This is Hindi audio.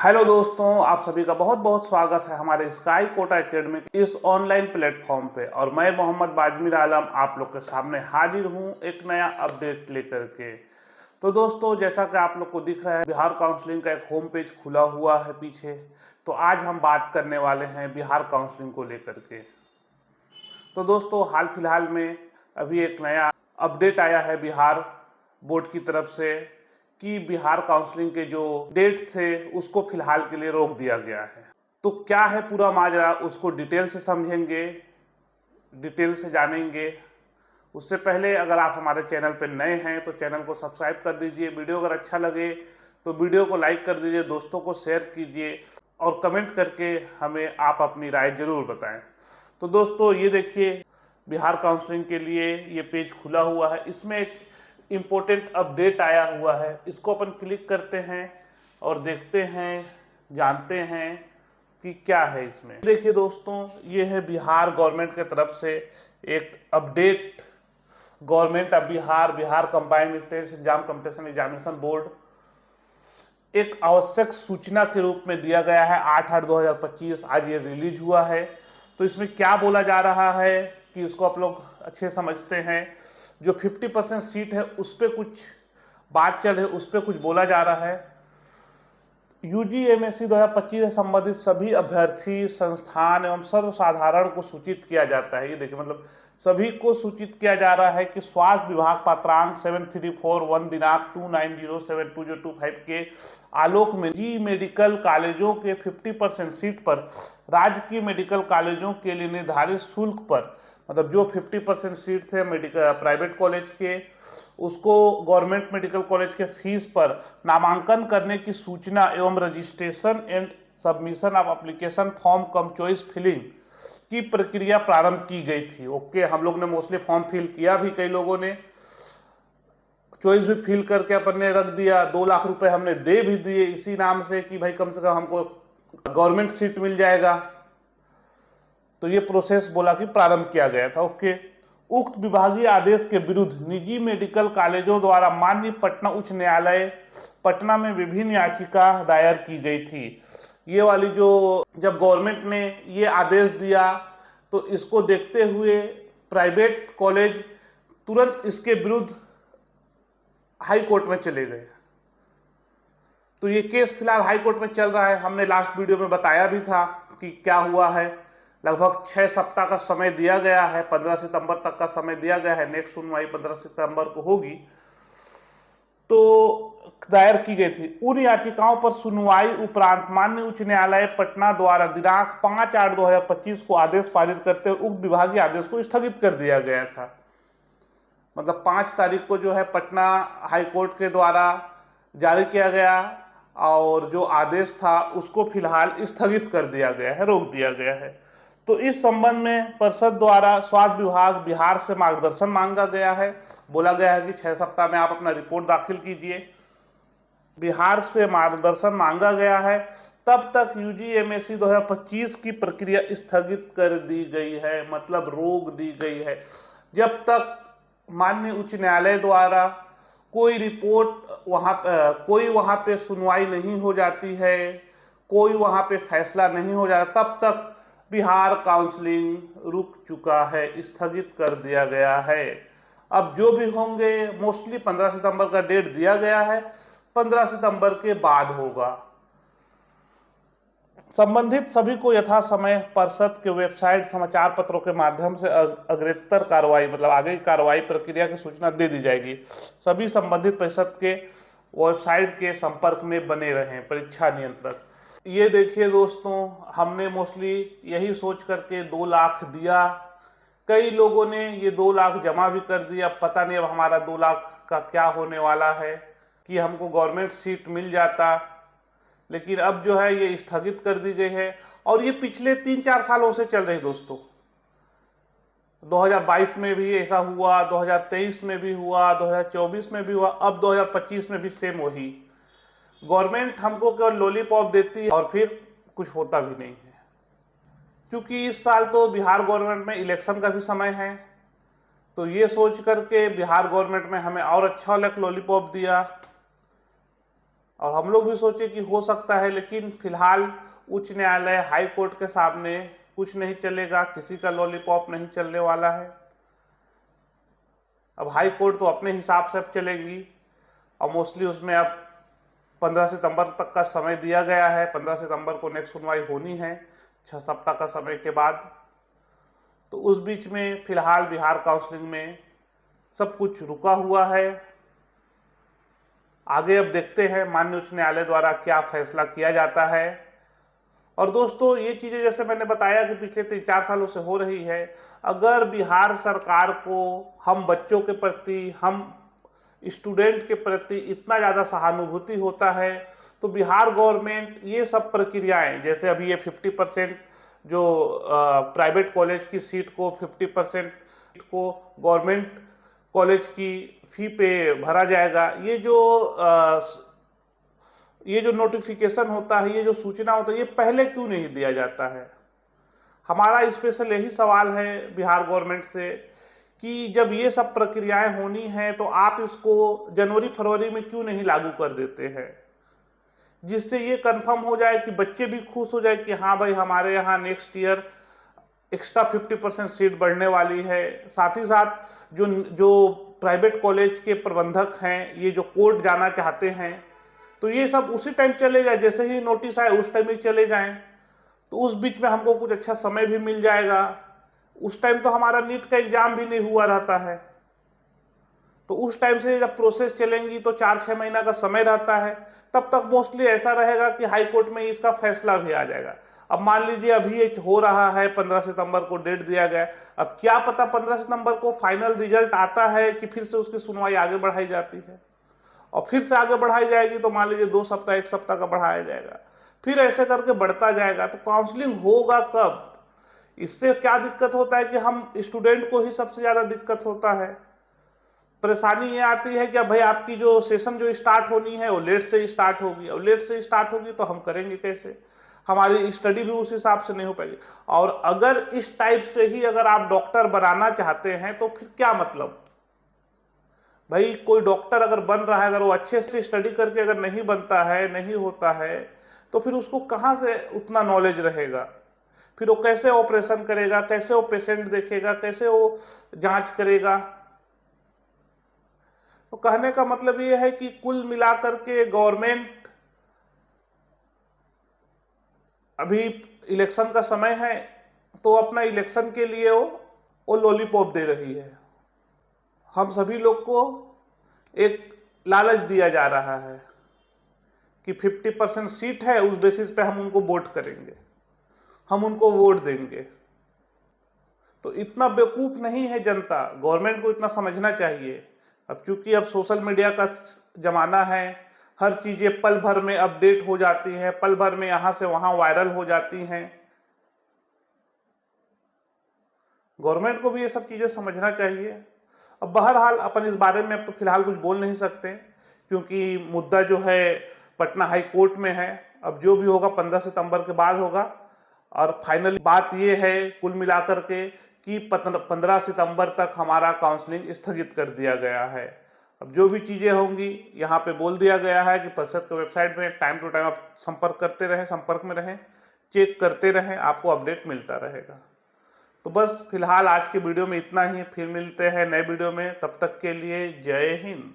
हेलो दोस्तों, आप सभी का बहुत बहुत स्वागत है हमारे स्काई कोटा एकेडमी के इस ऑनलाइन प्लेटफॉर्म पे। और मैं मोहम्मद बाजमीर आलम आप लोग के सामने हाजिर हूँ एक नया अपडेट लेकर के। तो दोस्तों, जैसा कि आप लोग को दिख रहा है, बिहार काउंसलिंग का एक होम पेज खुला हुआ है पीछे। तो आज हम बात करने वाले हैं बिहार काउंसलिंग को लेकर के। तो दोस्तों, हाल फिलहाल में अभी एक नया अपडेट आया है बिहार बोर्ड की तरफ से कि बिहार काउंसलिंग के जो डेट थे उसको फिलहाल के लिए रोक दिया गया है। तो क्या है पूरा माजरा, उसको डिटेल से समझेंगे, डिटेल से जानेंगे। उससे पहले अगर आप हमारे चैनल पर नए हैं तो चैनल को सब्सक्राइब कर दीजिए। वीडियो अगर अच्छा लगे तो वीडियो को लाइक कर दीजिए, दोस्तों को शेयर कीजिए और कमेंट करके हमें आप अपनी राय जरूर बताएं। तो दोस्तों, ये देखिए, बिहार काउंसलिंग के लिए ये पेज खुला हुआ है। इसमें एक इम्पोर्टेंट अपडेट आया हुआ है, इसको अपन क्लिक करते हैं और देखते हैं, जानते हैं कि क्या है इसमें। देखिए दोस्तों, ये है बिहार गवर्नमेंट की तरफ से एक update. Government of Bihar combined entrance exam competition examination board एक आवश्यक सूचना के रूप में दिया गया है 8/8/2025। आज ये रिलीज हुआ है। तो इसमें क्या बोला जा रहा है कि इसको आप लोग अच्छे समझते हैं। जो 50% सीट है उस पर कुछ बात चल रही है, उस पर कुछ बोला जा रहा है। UGMSC 2025 से संबंधित सभी अभ्यर्थी, संस्थान एवं सर्वसाधारण को सूचित किया जाता है। ये देखिए, मतलब सभी को सूचित किया जा रहा है कि स्वास्थ्य विभाग पात्रांक 7341 दिनांक 29072025 के आलोक में जी मेडिकल कॉलेजों के 50% सीट पर राजकीय मेडिकल कॉलेजों के लिए निर्धारित शुल्क पर, मतलब जो 50% सीट थे मेडिकल प्राइवेट कॉलेज के, उसको गवर्नमेंट मेडिकल कॉलेज के फीस पर नामांकन करने की सूचना एवं registration and submission of application form cum choice filling की प्रक्रिया प्रारंभ की गई थी। ओके, हम लोग ने मोस्टली फॉर्म फिल किया भी, कई लोगों ने चॉइस भी फिल करके अपन ने रख दिया। 2 लाख रुपए हमने दे भी दिए इसी नाम से कि भाई कम से कम हमको गवर्नमेंट सीट मिल जाएगा। तो ये प्रोसेस बोला कि प्रारंभ किया गया था। ओके, उक्त विभागीय आदेश के विरुद्ध निजी मेडिकल कॉलेजों द्वारा माननीय पटना उच्च न्यायालय पटना में विभिन्न याचिका दायर की गई थी। ये वाली जो जब गवर्नमेंट ने ये आदेश दिया तो इसको देखते हुए प्राइवेट कॉलेज तुरंत इसके विरुद्ध हाई कोर्ट में चले गए। तो ये केस फिलहाल हाई कोर्ट में चल रहा है। हमने लास्ट वीडियो में बताया भी था कि क्या हुआ है। लगभग 6 सप्ताह का समय दिया गया है, 15 सितंबर तक का समय दिया गया है। नेक्स्ट सुनवाई 15 सितंबर को होगी। तो दायर की गई थी। उन याचिकाओं पर सुनवाई उपरांत माननीय उच्च न्यायालय पटना द्वारा दिनांक 5/8/2025 को आदेश पारित करते हुए उक्त विभागीय आदेश को स्थगित कर दिया गया था। मतलब 5 तारीख को जो है पटना हाई कोर्ट के द्वारा जारी किया गया और जो आदेश था उसको फिलहाल स्थगित कर दिया गया है, रोक दिया गया है। तो इस संबंध में परिषद द्वारा स्वास्थ्य विभाग बिहार से मार्गदर्शन मांगा गया है। बोला गया है कि 6 सप्ताह में आप अपना रिपोर्ट दाखिल कीजिए। बिहार से मार्गदर्शन मांगा गया है। तब तक UGMSC 2025 की प्रक्रिया स्थगित कर दी गई है, मतलब रोक दी गई है। जब तक माननीय उच्च न्यायालय द्वारा कोई रिपोर्ट कोई वहां पे सुनवाई नहीं हो जाती है, कोई वहां पे फैसला नहीं हो जाता, तब तक बिहार काउंसलिंग रुक चुका है, स्थगित कर दिया गया है। अब जो भी होंगे, मोस्टली 15 सितंबर का डेट दिया गया है, 15 सितंबर के बाद होगा। संबंधित सभी को यथा समय परिषद के वेबसाइट, समाचार पत्रों के माध्यम से अग्रेतर कार्रवाई, मतलब आगे की कार्रवाई प्रक्रिया की सूचना दे दी जाएगी। सभी संबंधित परिषद के वेबसाइट के संपर्क में बने रहें परीक्षा नियंत्रक। ये देखिए दोस्तों, हमने मोस्टली यही सोच करके 2 लाख दिया। कई लोगों ने ये 2 लाख जमा भी कर दिया। पता नहीं अब हमारा 2 लाख का क्या होने वाला है, कि हमको गवर्नमेंट सीट मिल जाता। लेकिन अब जो है ये स्थगित कर दी गई है। और ये पिछले 3-4 सालों से चल रही दोस्तों। 2022 में भी ऐसा हुआ, 2023 में भी हुआ, 2024 में भी हुआ, अब 2025 में भी सेम वही। गवर्नमेंट हमको केवल लॉलीपॉप देती है और फिर कुछ होता भी नहीं है। क्योंकि इस साल तो बिहार गवर्नमेंट में इलेक्शन का भी समय है, तो ये सोच करके बिहार गवर्नमेंट में हमें और अच्छा लॉलीपॉप दिया और हम लोग भी सोचे कि हो सकता है, लेकिन फिलहाल उच्च न्यायालय हाई कोर्ट के सामने कुछ नहीं चलेगा, किसी का लॉलीपॉप नहीं चलने वाला है। अब हाई कोर्ट तो अपने हिसाब से अब चलेगी और मोस्टली उसमें अब 15 सितंबर तक का समय दिया गया है। 15 सितंबर को नेक्स्ट सुनवाई होनी है 6 सप्ताह का समय के बाद। तो उस बीच में फिलहाल बिहार काउंसलिंग में सब कुछ रुका हुआ है। आगे अब देखते हैं माननीय उच्च न्यायालय द्वारा क्या फैसला किया जाता है। और दोस्तों, ये चीजें जैसे मैंने बताया कि पिछले 3-4 सालों से हो रही है। अगर बिहार सरकार को हम बच्चों के प्रति, हम स्टूडेंट के प्रति इतना ज़्यादा सहानुभूति होता है तो बिहार गवर्नमेंट ये सब प्रक्रियाएं, जैसे अभी ये 50% जो प्राइवेट कॉलेज की सीट को 50% को गवर्नमेंट कॉलेज की फी पे भरा जाएगा, ये जो नोटिफिकेशन होता है, ये जो सूचना होता है, ये पहले क्यों नहीं दिया जाता है। हमारा स्पेशल यही सवाल है बिहार गवर्नमेंट से कि जब ये सब प्रक्रियाएं होनी हैं तो आप इसको जनवरी फरवरी में क्यों नहीं लागू कर देते हैं, जिससे ये कंफर्म हो जाए कि बच्चे भी खुश हो जाए कि हाँ भाई, हमारे यहाँ नेक्स्ट ईयर एक्स्ट्रा 50% सीट बढ़ने वाली है। साथ ही साथ जो प्राइवेट कॉलेज के प्रबंधक हैं, ये जो कोर्ट जाना चाहते हैं, तो ये सब उसी टाइम चले जाए, जैसे ही नोटिस आए उस टाइम ही चले जाएं। तो उस बीच में हमको कुछ अच्छा समय भी मिल जाएगा। उस टाइम तो हमारा नीट का एग्जाम भी नहीं हुआ रहता है, तो उस टाइम से जब प्रोसेस चलेंगी तो 4-6 महीना का समय रहता है। तब तक मोस्टली ऐसा रहेगा कि हाई कोर्ट में इसका फैसला भी आ जाएगा। अब मान लीजिए अभी ये हो रहा है, 15 सितंबर को डेट दिया गया। अब क्या पता 15 सितंबर को फाइनल रिजल्ट आता है कि फिर से उसकी सुनवाई आगे बढ़ाई जाती है, और फिर से आगे बढ़ाई जाएगी तो मान लीजिए 2 सप्ताह 1 सप्ताह का बढ़ाया जाएगा, फिर ऐसे करके बढ़ता जाएगा। तो काउंसलिंग होगा कब? इससे क्या दिक्कत होता है कि हम स्टूडेंट को ही सबसे ज्यादा दिक्कत होता है। परेशानी ये आती है कि अब भाई आपकी जो सेशन जो स्टार्ट होनी है वो लेट से स्टार्ट होगी, और लेट से स्टार्ट होगी तो हम करेंगे कैसे? हमारी स्टडी भी उस हिसाब से नहीं हो पाएगी। और अगर इस टाइप से ही अगर आप डॉक्टर बनाना चाहते हैं तो फिर क्या मतलब? भाई कोई डॉक्टर अगर बन रहा है, अगर वो अच्छे से स्टडी करके अगर नहीं बनता है, नहीं होता है, तो फिर उसको कहाँ से उतना नॉलेज रहेगा? फिर वो कैसे ऑपरेशन करेगा, कैसे वो पेशेंट देखेगा, कैसे वो जांच करेगा? तो कहने का मतलब ये है कि कुल मिलाकर के गवर्नमेंट, अभी इलेक्शन का समय है तो अपना इलेक्शन के लिए वो लॉलीपॉप दे रही है। हम सभी लोग को एक लालच दिया जा रहा है कि 50% सीट है, उस बेसिस पे हम उनको वोट करेंगे, हम उनको वोट देंगे। तो इतना बेवकूफ नहीं है जनता, गवर्नमेंट को इतना समझना चाहिए। अब चूंकि अब सोशल मीडिया का जमाना है, हर चीजें पल भर में अपडेट हो जाती हैं, पल भर में यहां से वहां वायरल हो जाती हैं। गवर्नमेंट को भी ये सब चीजें समझना चाहिए। अब बहरहाल अपन इस बारे में अब तो फिलहाल कुछ बोल नहीं सकते, क्योंकि मुद्दा जो है पटना हाई कोर्ट में है। अब जो भी होगा 15 सितंबर के बाद होगा। और फाइनल बात ये है कुल मिलाकर के कि 15 सितंबर तक हमारा काउंसलिंग स्थगित कर दिया गया है। अब जो भी चीजें होंगी यहाँ पे बोल दिया गया है कि परिषद के वेबसाइट में टाइम टू टाइम आप संपर्क करते रहें, संपर्क में रहें, चेक करते रहें, आपको अपडेट मिलता रहेगा। तो बस फिलहाल आज के वीडियो में इतना ही। फिर मिलते हैं नए वीडियो में, तब तक के लिए जय हिंद।